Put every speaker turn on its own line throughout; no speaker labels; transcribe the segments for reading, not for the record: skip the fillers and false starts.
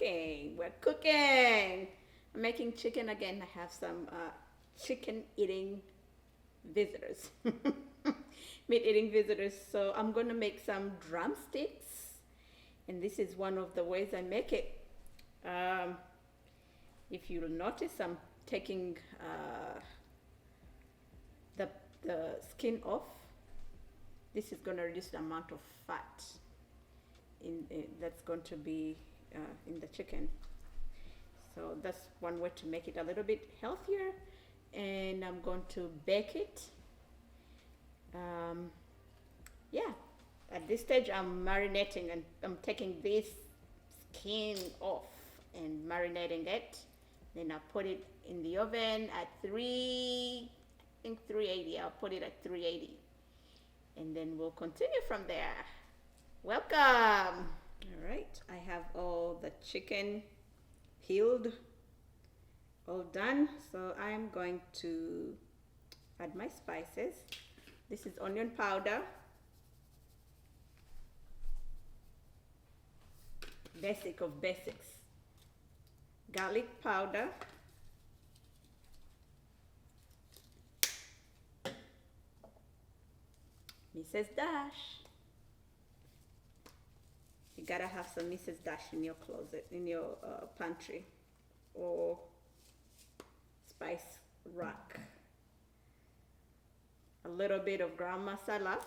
cooking. We're cooking. I'm making chicken again. I have some chicken eating visitors. Meat eating visitors. So I'm going to make some drumsticks. And this is one of the ways I make it. If you'll notice, I'm taking the skin off. This is going to reduce the amount of fat that's going to be in the chicken. So that's one way to make it a little bit healthier. And I'm going to bake it. Yeah, at this stage I'm marinating, and I'm taking this skin off and marinating it. Then I put it in the oven at 380. I'll put it at 380. And then we'll continue from there. Welcome. All right, I have all the chicken peeled, all done. So I'm going to add my spices. This is onion powder, basic of basics, garlic powder, Mrs. Dash. You gotta have some Mrs. Dash in your closet, in your pantry or spice rack. A little bit of Garam masala.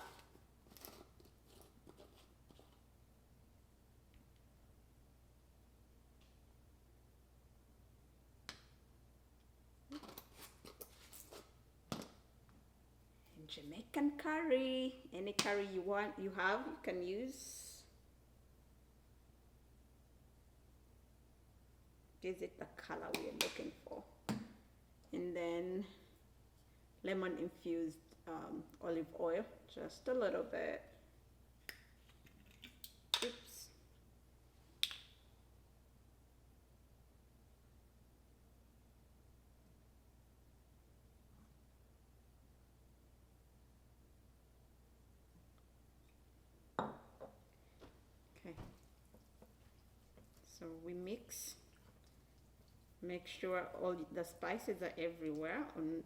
And Jamaican curry. Any curry you want, you can use. Gives it the color we're looking for. And then lemon infused olive oil, just a little bit. Oops. Okay. So we mix. Make sure all the spices are everywhere on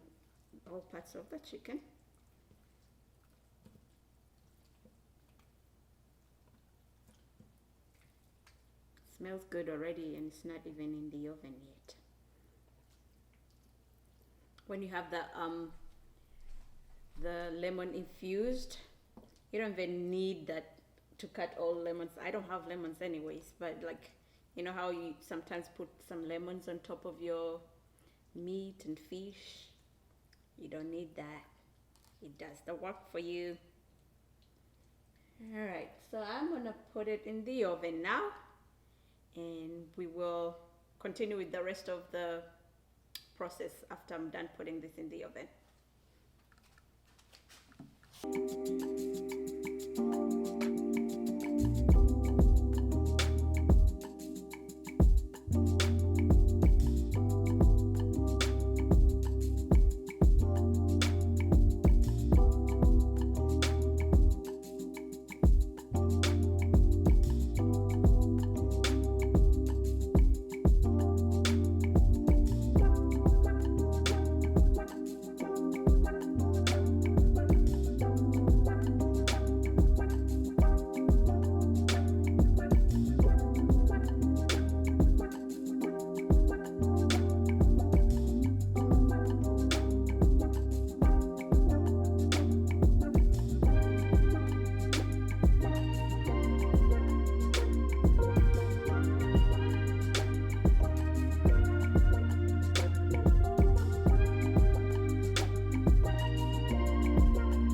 all parts of the chicken. Smells good already, and it's not even in the oven yet. When you have the lemon infused, you don't even need that to cut all lemons. I don't have lemons anyways, but like, you know how you sometimes put some lemons on top of your meat and fish? You don't need that. It does the work for you. All right, so I'm gonna put it in the oven now, and we will continue with the rest of the process after I'm done putting this in the oven.